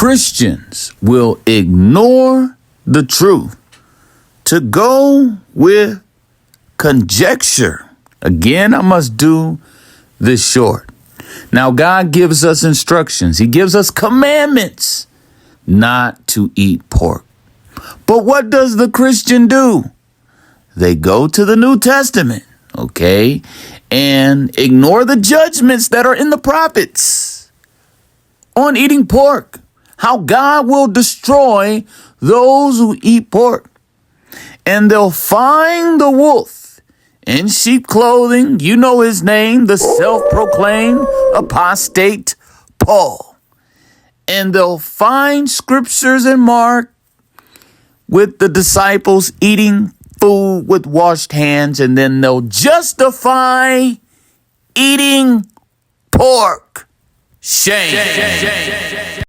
Christians will ignore the truth to go with conjecture. Again, I must do this short. Now, God gives us instructions. He gives us commandments not to eat pork. But what does the Christian do? They go to the New Testament, okay, and ignore the judgments that are in the prophets on eating pork. How God will destroy those who eat pork. And they'll find the wolf in sheep clothing. You know his name, the self-proclaimed apostate Paul. And they'll find scriptures in Mark with the disciples eating food with washed hands, and then they'll justify eating pork. Shame.